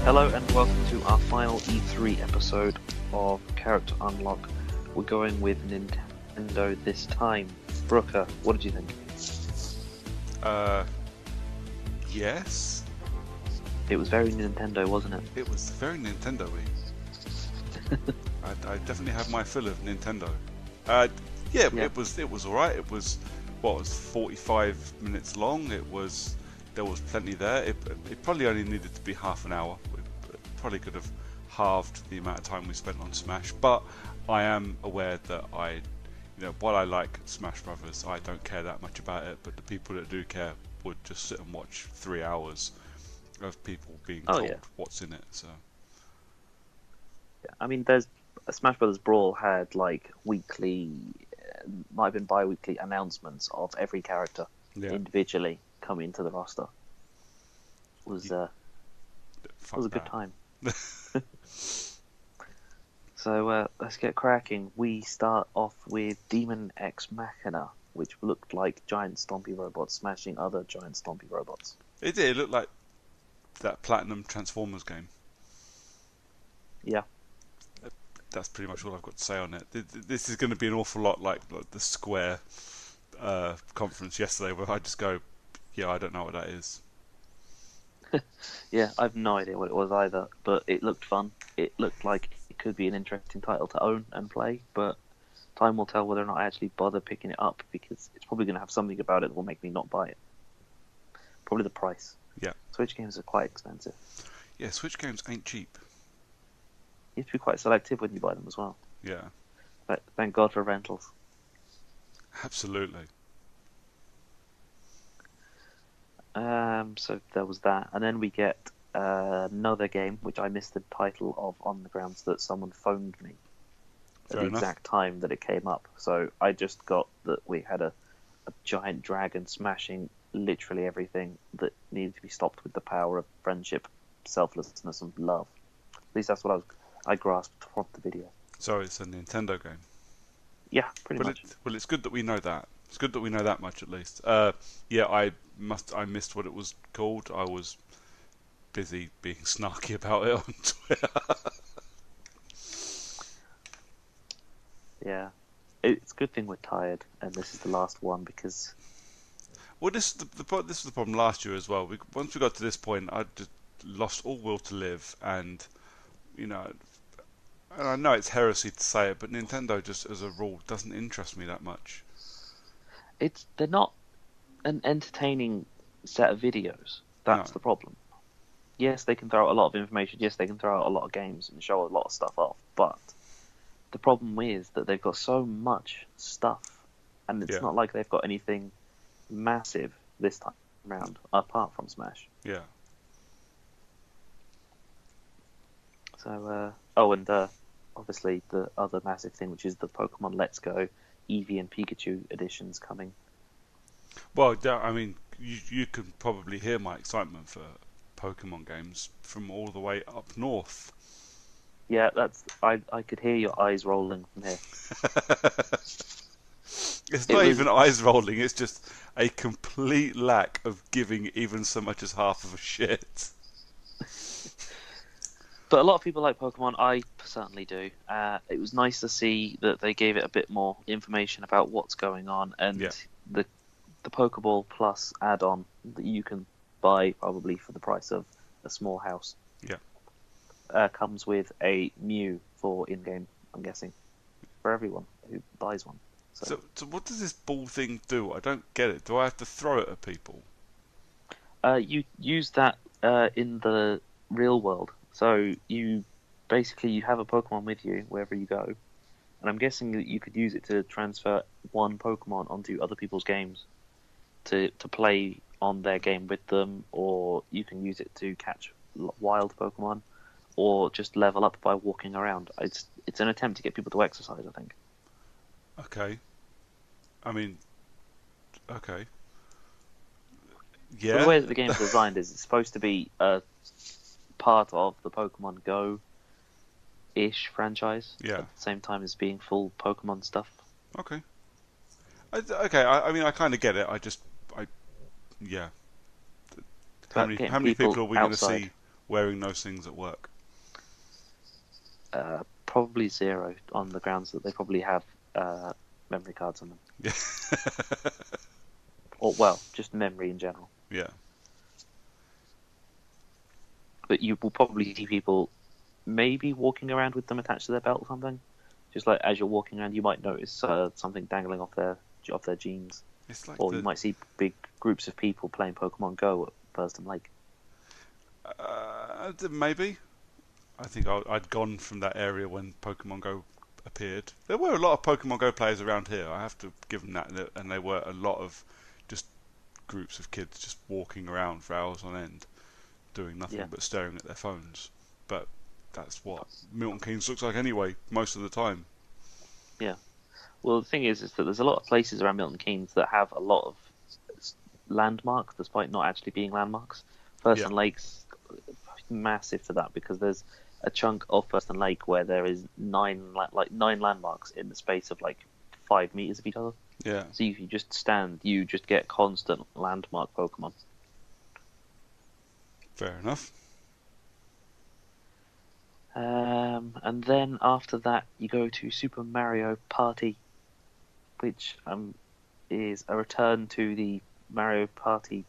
Hello and welcome to our final E3 episode of Character Unlock. We're going with Nintendo this time. Brooker, what did you think? Yes. It was very Nintendo, wasn't it? It was very Nintendo-y. I definitely had my fill of Nintendo. Yeah. It was alright. It was 45 minutes long. There was plenty there. It probably only needed to be half an hour. It probably could have halved the amount of time we spent on Smash. But I am aware that while I like Smash Brothers, I don't care that much about it. But the people that do care would just sit and watch 3 hours of people being told what's in it. So. Yeah, I mean, Smash Brothers Brawl had like weekly, might have been bi-weekly announcements of every character individually coming into the roster. It was a good time. So let's get cracking. We start off with Demon X Machina, which looked like giant stompy robots smashing other giant stompy robots. It did. It looked like that Platinum Transformers game. Yeah. That's pretty much all I've got to say on it. This is going to be an awful lot like the Square conference yesterday, where I just go, yeah, I don't know what that is. Yeah, I have no idea what it was either, but it looked fun. It looked like it could be an interesting title to own and play, but time will tell whether or not I actually bother picking it up, because it's probably going to have something about it that will make me not buy it. Probably the price. Yeah. Switch games are quite expensive. Yeah, Switch games ain't cheap. You have to be quite selective when you buy them as well. Yeah. But thank God for rentals. Absolutely. So there was that, and then we get another game which I missed the title of on the grounds that someone phoned me at the exact time that it came up. So I just got that we had a giant dragon smashing literally everything that needed to be stopped with the power of friendship, selflessness, and love. At least that's what I grasped from the video. So it's a Nintendo game. Yeah, pretty much. Well, it's good that we know that. It's good that we know that much at least. Yeah, I missed what it was called. I was busy being snarky about it on Twitter. Yeah, it's a good thing we're tired, and this is the last one because. Well, this is the problem last year as well. Once we got to this point, I just lost all will to live, and and I know it's heresy to say it, but Nintendo just as a rule doesn't interest me that much. They're not an entertaining set of videos. That's the problem. Yes, they can throw out a lot of information. Yes, they can throw out a lot of games and show a lot of stuff off. But the problem is that they've got so much stuff, and it's not like they've got anything massive this time around, apart from Smash. Yeah. So, and obviously the other massive thing, which is the Pokemon Let's Go Eevee and Pikachu editions coming. Well, I mean, you can probably hear my excitement for Pokemon games from all the way up north. Yeah, I could hear your eyes rolling from here. It's not even eyes rolling, it's just a complete lack of giving even so much as half of a shit. But a lot of people like Pokemon. I certainly do. It was nice to see that they gave it a bit more information about what's going on, and the Pokeball Plus add-on that you can buy probably for the price of a small house. Yeah. Comes with a Mew for in-game, I'm guessing, for everyone who buys one. So what does this ball thing do? I don't get it. Do I have to throw it at people? You use that in the real world. So you have a Pokemon with you wherever you go, and I'm guessing that you could use it to transfer one Pokemon onto other people's games to play on their game with them, or you can use it to catch wild Pokemon, or just level up by walking around. It's an attempt to get people to exercise, I think. Okay. I mean, okay. Yeah. So the way that the game's designed is it's supposed to be a part of the Pokemon Go-ish franchise. Yeah. At the same time as being full Pokemon stuff. Okay. I mean, I kind of get it. Yeah. How many people are we going to see wearing those things at work? Probably zero, on the grounds that they probably have memory cards on them, Yeah. or well, just memory in general. Yeah. But you will probably see people maybe walking around with them attached to their belt or something. Just like as you're walking around, you might notice something dangling off their jeans, It's like or you might see big groups of people playing Pokemon Go at Thurston Lake. maybe. I think I'd gone from that area when Pokemon Go appeared. There were a lot of Pokemon Go players around here. I have to give them that, and there were a lot of just groups of kids just walking around for hours on end, doing nothing Yeah, but staring at their phones. But that's what Milton Keynes looks like anyway, most of the time. yeah. Well, the thing is that there's a lot of places around Milton Keynes that have a lot of landmarks, despite not actually being landmarks. Yeah, Thurston Lake's massive for that because there's a chunk of Thurston Lake where there is nine landmarks in the space of like 5 meters of each other. yeah, So if you just stand, you just get constant landmark Pokemon. fair enough. And then after that, you go to Super Mario Party, which is a return to the Mario Party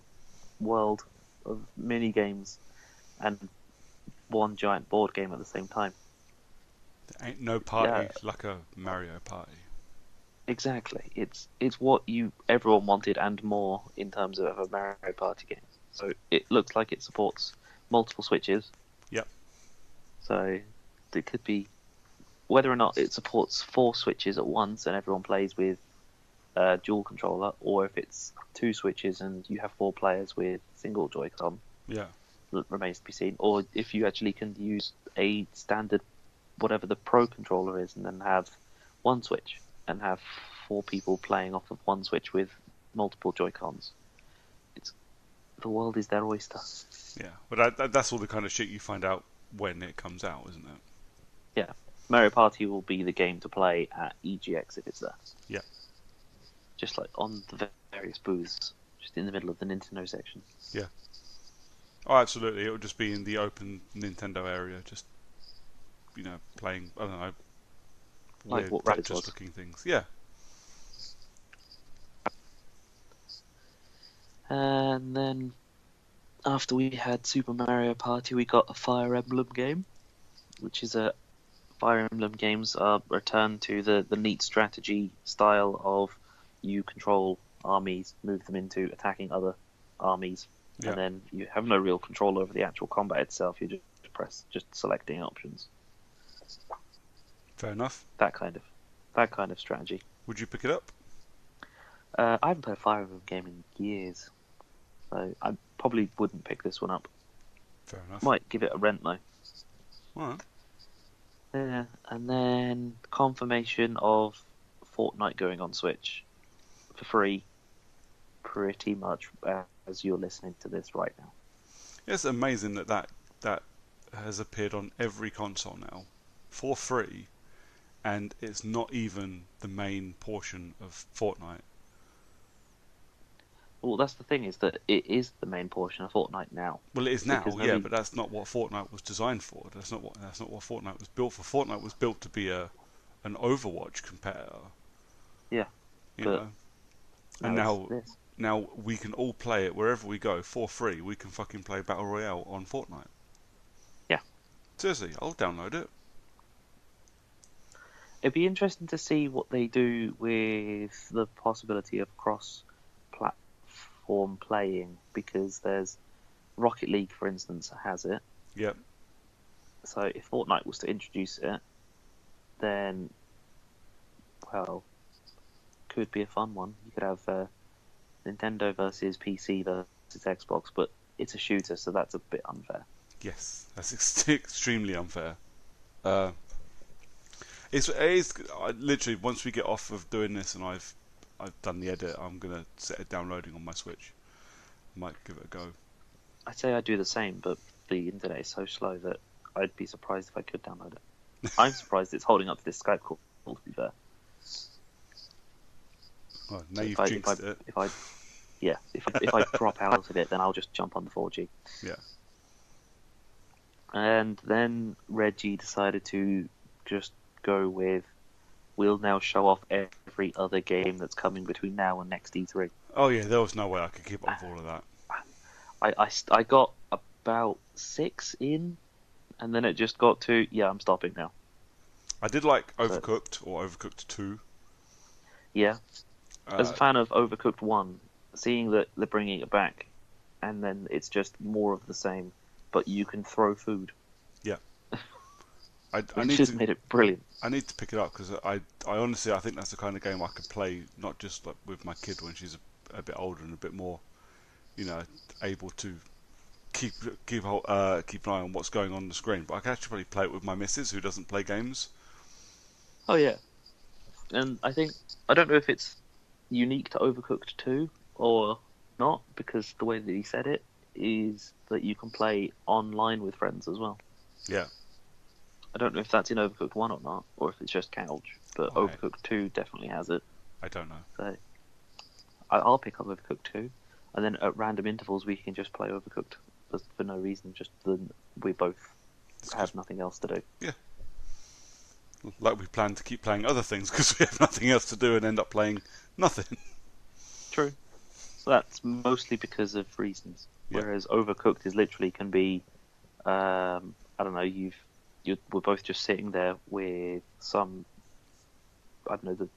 world of mini games and one giant board game at the same time. There ain't no Yeah, party like a Mario Party. exactly. It's what everyone wanted and more in terms of a Mario Party game. So it looks like it supports multiple switches. Yep. So it could be whether or not it supports 4 switches at once and everyone plays with a dual controller, or if it's 2 switches and you have 4 players with single Joy-Con. Yeah. That remains to be seen. Or if you actually can use a standard, whatever the Pro controller is, and then have 1 switch and have 4 people playing off of 1 switch with multiple Joy-Cons. The world is their oyster. Yeah, but that's all the kind of shit you find out when it comes out, isn't it? Yeah, Mario Party will be the game to play at EGX if it's there. Yeah. Just like on the various booths, just in the middle of the Nintendo section. Yeah. Oh, absolutely. It would just be in the open Nintendo area, just playing. I don't know, Like weird what Rabbids was. Tetris-looking things. Yeah. And then after we had Super Mario Party, we got a Fire Emblem game, which is a Fire Emblem games are returned to the neat strategy style of you control armies, move them into attacking other armies, Yeah. and then you have no real control over the actual combat itself. You just selecting options. Fair enough. That kind of strategy. Would you pick it up? I haven't played a Fire Emblem game in years, so I probably wouldn't pick this one up. Fair enough. Might give it a rent though. Alright. Yeah, and then confirmation of Fortnite going on Switch for free, pretty much as you're listening to this right now. It's amazing that has appeared on every console now for free, and it's not even the main portion of Fortnite. Well, that's the thing, is that it is the main portion of Fortnite now. Well, it is now, Because yeah, but that's not what Fortnite was designed for. That's not what Fortnite was built for. Fortnite was built to be an Overwatch competitor. Yeah, You but know. And now this. now we can all play it wherever we go for free. We can fucking play Battle Royale on Fortnite. Yeah. Seriously, I'll download it. It'd be interesting to see what they do with the possibility of cross-platform playing, because there's Rocket League, for instance, has it. Yep. So if Fortnite was to introduce it, then, well, could be a fun one. You could have Nintendo versus PC versus Xbox, but it's a shooter, so that's a bit unfair. Yes, that's extremely unfair. It is literally, once we get off of doing this and I've done the edit, I'm gonna set it downloading on my Switch. Might give it a go. I'd say I'd do the same, but the internet is so slow that I'd be surprised if I could download it. I'm surprised it's holding up to this Skype call, to be fair. Well, now So you've jinxed it. If I drop out of it, then I'll just jump on the 4G. Yeah. And then Reggie decided to just go with, we'll now show off every other game that's coming between now and next E3. Oh yeah, there was no way I could keep up with all of that. I got about 6 in, and then it just got to, yeah, I'm stopping now. I did like So, Overcooked or Overcooked 2. yeah. As Uh, a fan of Overcooked 1, seeing that they're bringing it back, and then it's just more of the same, but you can throw food, yeah, I which need just to made it brilliant. pick it up because I honestly I think that's the kind of game I could play not just like with my kid when she's a bit older and a bit more, you know, able to keep keep an eye on what's going on the screen. But I can actually probably play it with my missus who doesn't play games. Oh, yeah. And I don't know if it's unique to Overcooked 2 or not, because the way that he said it is that you can play online with friends as well. Yeah, I don't know if that's in Overcooked 1 or not, or if it's just couch, but I Overcooked 2 definitely has it. I don't know. So I'll pick up Overcooked 2, and then at random intervals we can just play Overcooked for no reason, just then we both It's because have nothing else to do. yeah, like we plan to keep playing other things because we have nothing else to do and end up playing nothing. True. So that's mostly because of reasons. Yeah, Whereas Overcooked is literally can be, I don't know, we're both just sitting there with some, I don't know,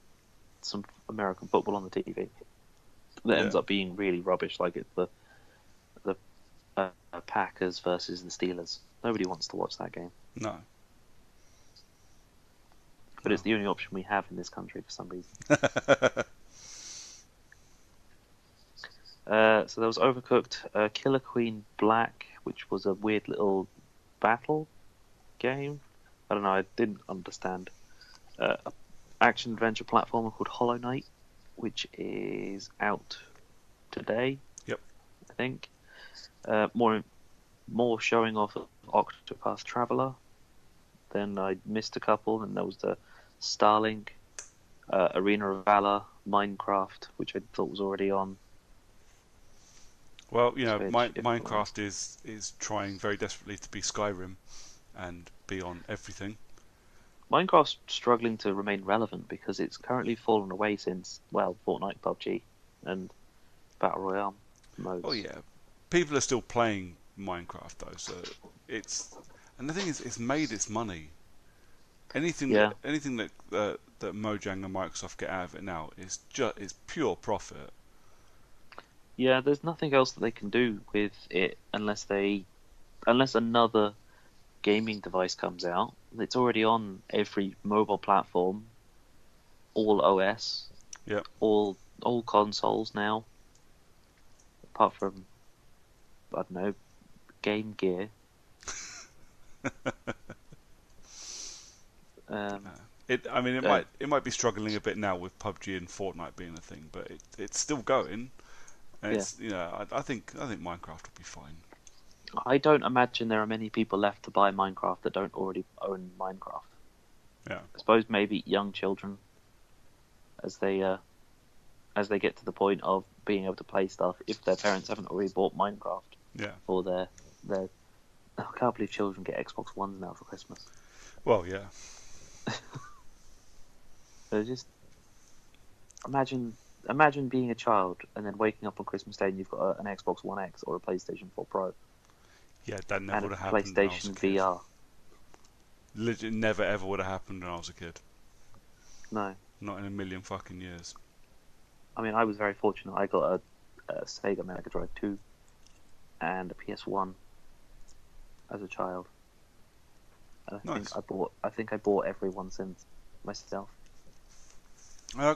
some American football on the TV that yeah, ends up being really rubbish, like it's the Packers versus the Steelers. Nobody wants to watch that game, no, but it's the only option we have in this country for some reason. no. So there was Overcooked, Killer Queen Black, which was a weird little battle game. I don't know, I didn't understand. A action adventure platformer called Hollow Knight, which is out today, Yep. I think. More showing off of Octopath Traveler. Then I missed a couple, and there was the Starlink, Arena of Valor, Minecraft, which I thought was already on Well, you know, Switch. If not, Minecraft is trying very desperately to be Skyrim and be on everything. Minecraft's struggling to remain relevant because it's currently fallen away since, well, Fortnite, PUBG, and Battle Royale Oh modes. yeah, people are still playing Minecraft though, so it's and the thing is, it's made its money. Yeah, Anything that Mojang and Microsoft get out of it now is just it's pure profit. yeah. There's nothing else that they can do with it unless another gaming device comes out. It's already on every mobile platform, all OS, Yep. all consoles now, apart from, I don't know, Game Gear. Um, I mean, uh, it might be struggling a bit now with PUBG and Fortnite being a thing, but it's still going. And yeah, it's I think Minecraft will be fine. I don't imagine there are many people left to buy Minecraft that don't already own Minecraft. Yeah. I suppose maybe young children, as they get to the point of being able to play stuff, if their parents haven't already bought Minecraft Yeah. for their. I can't believe children get Xbox Ones now for Christmas. Well, yeah. So just imagine being a child and then waking up on Christmas Day and you've got an Xbox One X or a PlayStation 4 Pro Yeah, that never and a would have happened when I was a PlayStation kid. VR. Legit never ever would have happened when I was a kid. No, Not in a million fucking years. I mean I was very fortunate. I got a Sega Mega Drive 2 and a PS1 as a child. And Nice. I think I bought every one since myself. I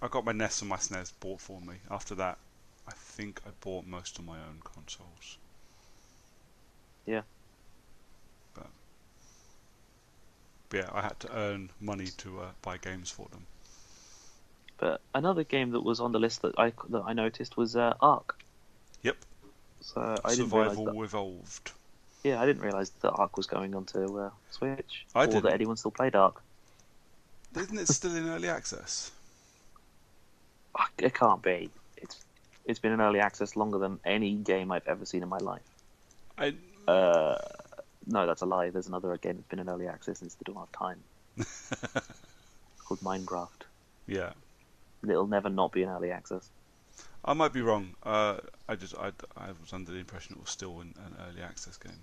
got my NES and my SNES bought for me. After that, I think I bought most of my own consoles. Yeah. But, but yeah, I had to earn money to buy games for them. But another game that was on the list that I noticed was Ark. Yep. So I didn't realize that. Survival Evolved. Yeah, I didn't realize that Ark was going onto Switch, I or that didn't. anyone still played Ark. Isn't it still in early access? It can't be. It's been in early access longer than any game I've ever seen in my life. I Uh, No, that's a lie. There's another game that's been in early access and still don't have time. It's called Minecraft. Yeah. It'll never not be in early access. I might be wrong. I was under the impression it was still an early access game.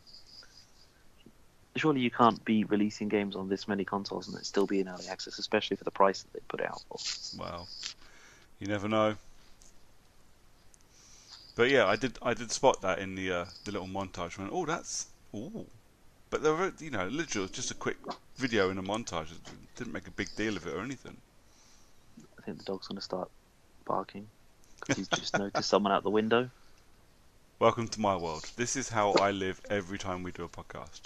Surely you can't be releasing games on this many consoles and it still be in early access, especially for the price that they put it out for. Well, you never know. But yeah, I did spot that in the little montage. Went, oh, that's ooh. But there were, literally just a quick video in a montage. It didn't make a big deal of it or anything. I think the dog's going to start barking because he's just noticed someone out the window. Welcome to my world. This is how I live every time we do a podcast.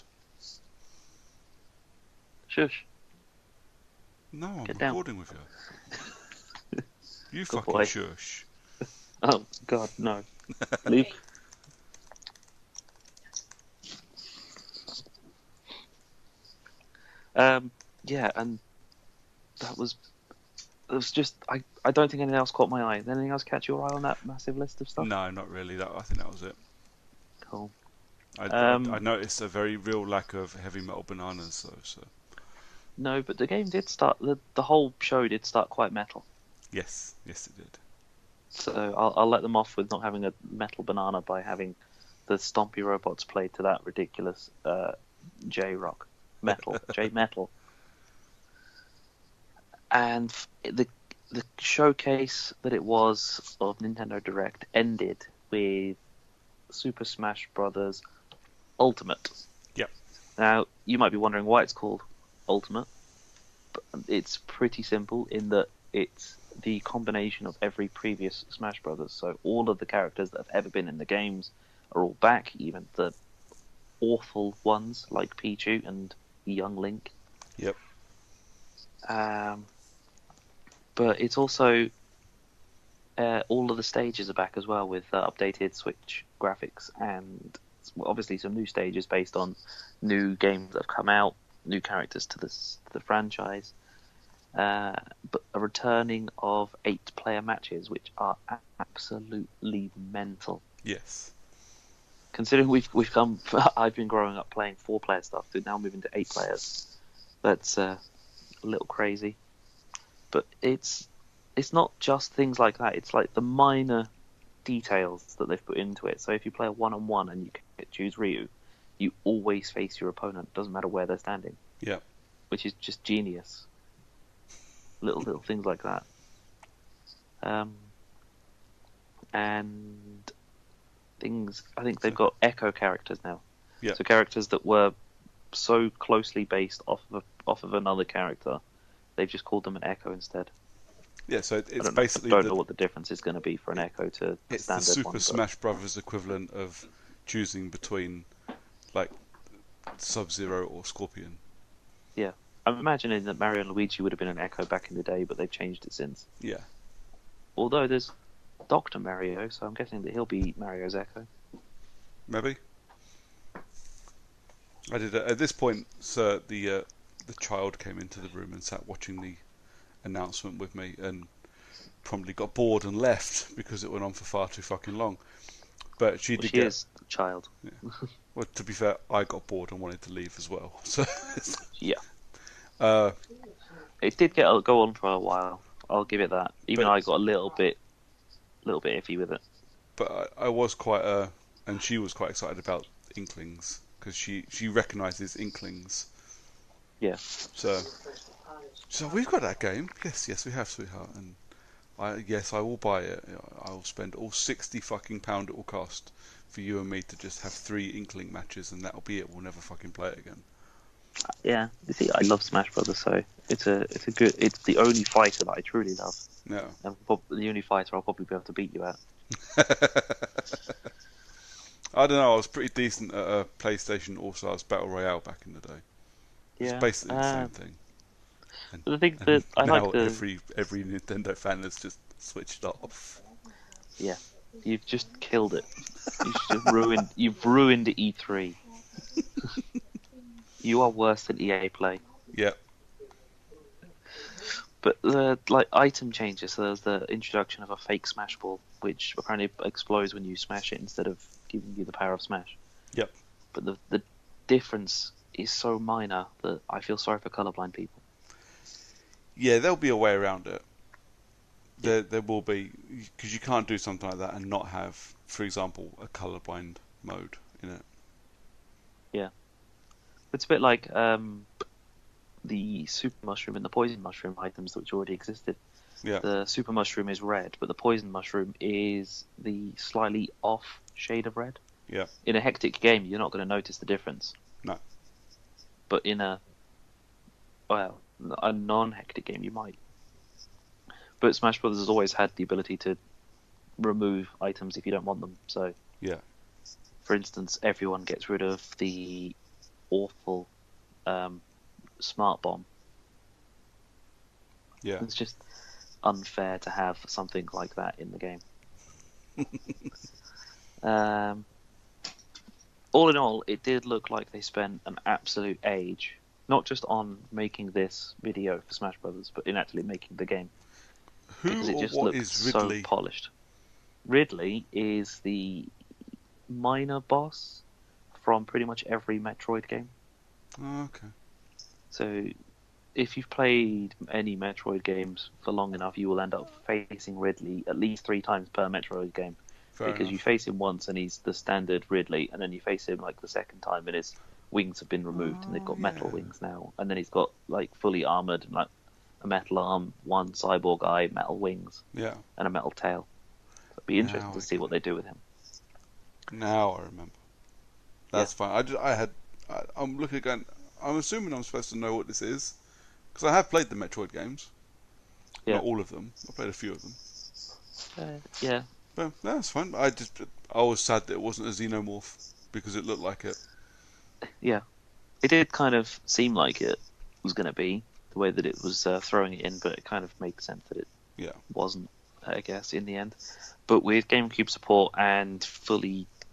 Shush. No, I'm Get down. recording with you. You Good fucking boy. shush. Oh, God, no. Leave. Yeah, and that was... It was just... I don't think anything else caught my eye. Did anything else catch your eye on that massive list of stuff? No, not really. I think that was it. Cool. I noticed a very real lack of heavy metal bananas, though. So No, but the game did start... The whole show did start quite metal. yes, it did. So I'll let them off with not having a metal banana by having the Stompy robots played to that ridiculous J-rock metal, J-metal. And the showcase that it was of Nintendo Direct ended with Super Smash Brothers Ultimate. Yep. Now, you might be wondering why it's called Ultimate, but it's pretty simple in that it's the combination of every previous Smash Brothers. So all of the characters that have ever been in the games are all back, even the awful ones like Pichu and Young Link. Yep. But it's also all of the stages are back as well with updated Switch graphics and obviously some new stages based on new games that have come out, new characters to the franchise. But a returning of 8-player matches, which are absolutely mental. Yes. Considering we've come, I've been growing up playing 4-player stuff to now moving to 8 players. That's a little crazy. But it's not just things like that. It's like the minor details that they've put into it. So if you play a 1-on-1 and you can choose Ryu, you always face your opponent. Doesn't matter where they're standing. Yeah. Which is just genius. Little things like that. And things. I think they've got Echo characters now. Yeah. So characters that were so closely based off of another character, they've just called them an Echo instead. Yeah, so it's I basically don't know what the difference is going to be for an Echo to it's standard the Super one, Smash Brothers equivalent of choosing between like Sub-Zero or Scorpion. Yeah, I'm imagining that Mario and Luigi would have been an Echo back in the day, but they've changed it since. Yeah. Although there's Dr. Mario, so I'm guessing that he'll be Mario's Echo. Maybe. I did at this point, sir. The child came into the room and sat watching the announcement with me, and promptly got bored and left because it went on for far too fucking long. But she did get. Is the child. Yeah. Well, to be fair, I got bored and wanted to leave as well. So. Yeah. It did go on for a while. I'll give it that. Even I got a little bit iffy with it. But I was quite and she was quite excited about Inklings because she recognises Inklings. Yeah. So we've got that game. Yes, we have, sweetheart. And I will buy it. I will spend all £60 fucking pound it will cost for you and me to just have 3 Inkling matches, and that'll be it. We'll never fucking play it again. Yeah, you see, I love Smash Brothers, so it's the only fighter that I truly love. Yeah. And the only fighter I'll probably be able to beat you at. I don't know. I was pretty decent at a PlayStation All-Stars Battle Royale back in the day. Yeah. It's basically the same thing. And, the thing that I like every Nintendo fan has just switched off. Yeah, you've just killed it. You've ruined E3. You are worse than EA Play. Yeah. But the item changes. So there's the introduction of a fake Smash Ball, which apparently explodes when you smash it instead of giving you the power of Smash. Yep. But the difference is so minor that I feel sorry for colorblind people. Yeah, there'll be a way around it. Yeah, There will be, because you can't do something like that and not have, for example, a colorblind mode in it. yeah. It's a bit like the super mushroom and the poison mushroom items which already existed. Yeah, The super mushroom is red, but the poison mushroom is the slightly off shade of red. yeah, In a hectic game, you're not going to notice the difference, no, but in a non-hectic game, you might. But Smash Brothers has always had the ability to remove items if you don't want them. So, yeah, for instance, everyone gets rid of the awful um, smart bomb. yeah. It's just unfair to have something like that in the game. Um, all in all, it did look like they spent an absolute age, not just on making this video for Smash Brothers, but in actually making the game, Who because it or just what looked is so Ridley? polished. Ridley is the minor boss from pretty much every Metroid game. Oh, okay. So if you've played any Metroid games for long enough, you will end up facing Ridley at least 3 times per Metroid game. Fair Because you enough. face him once and he's the standard Ridley, and then you face him like the second time and his wings have been removed and they've Oh, got metal yeah. wings now, and then he's got like fully armored and like a metal arm, one cyborg eye, metal wings, Yeah. and a metal tail. So it'd be interesting Now to I see get what it. they do with him. Now I remember. Yeah, That's fine. I'm looking again. I'm assuming I'm supposed to know what this is because I have played the Metroid games. yeah, Not all of them. I played a few of them. yeah, But no, that's fine. I was sad that it wasn't a Xenomorph because it looked like it. yeah. It did kind of seem like it was going to be the way that it was throwing it in, but it kind of makes sense that it Yeah. wasn't, I guess, in the end. But with GameCube support and full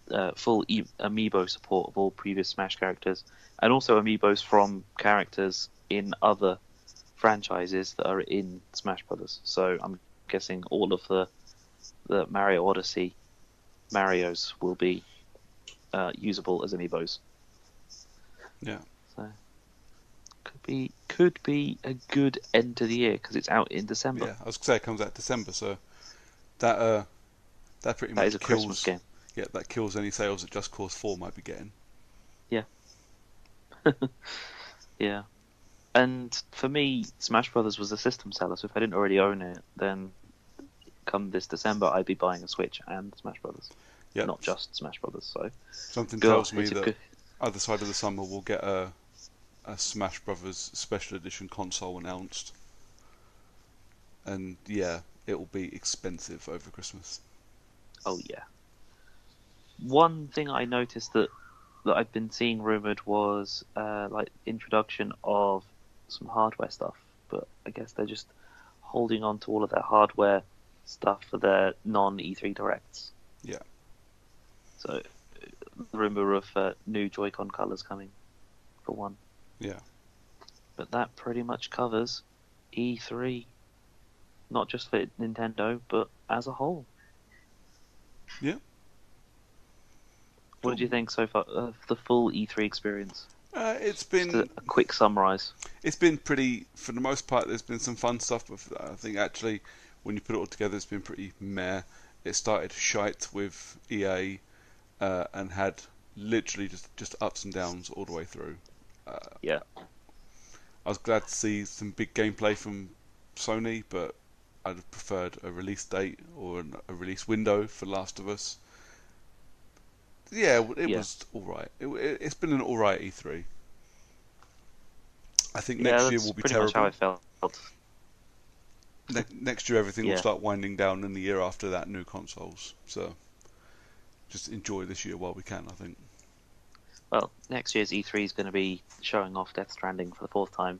amiibo support of all previous Smash characters, and also amiibos from characters in other franchises that are in Smash Brothers. So I'm guessing all of the Mario Odyssey Marios will be usable as amiibos. Yeah. So could be a good end to the year because it's out in December. Yeah. I was gonna say it comes out December, so that that pretty That is much a Christmas kills. game. Yeah, that kills any sales that Just Cause 4 might be getting. Yeah, yeah. And for me, Smash Brothers was a system seller, so if I didn't already own it, then come this December, I'd be buying a Switch and Smash Brothers, Yep. not just Smash Brothers. So, Something God, tells me it's a that good. other side of the summer we'll get a Smash Brothers Special Edition console announced, and yeah, it will be expensive over Christmas. Oh yeah. One thing I noticed that I've been seeing rumored was like introduction of some hardware stuff, but I guess they're just holding on to all of their hardware stuff for their non E3 directs. Yeah, So, the rumor of new Joy-Con colors coming for one, yeah, but that pretty much covers E3, not just for Nintendo, but as a whole. yeah. What Cool. did you think so far of the full E3 experience? It's Just been a quick summarize. it's been pretty for the most part. There's been some fun stuff, but I think actually when you put it all together, it's been pretty meh. It started shite with EA and had literally just ups and downs all the way through. Uh, Yeah, I was glad to see some big gameplay from Sony, but I'd have preferred a release date or a release window for Last of Us. Yeah, it yeah, was alright. It's been an alright E3. I think yeah. next year That's will be pretty much how I terrible. felt. Next year everything will Yeah. start winding down, and the year after that, new consoles. So just enjoy this year while we can, I think. Well, next year's E3 is going to be showing off Death Stranding for the fourth time,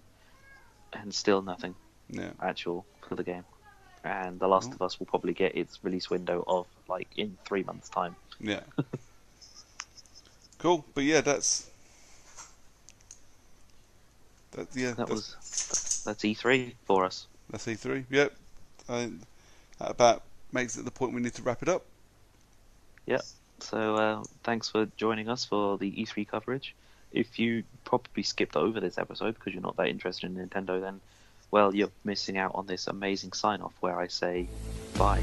and still nothing Yeah. actual for the game. And The Last Well, of Us will probably get its release window of like in 3 months' time. yeah. Cool. But yeah, yeah, That was that's E3 for us. that's E3. Yep. That about makes it the point we need to wrap it up. Yeah. So thanks for joining us for the E3 coverage. if you probably skipped over this episode because you're not that interested in Nintendo, then, well, you're missing out on this amazing sign off where I say bye.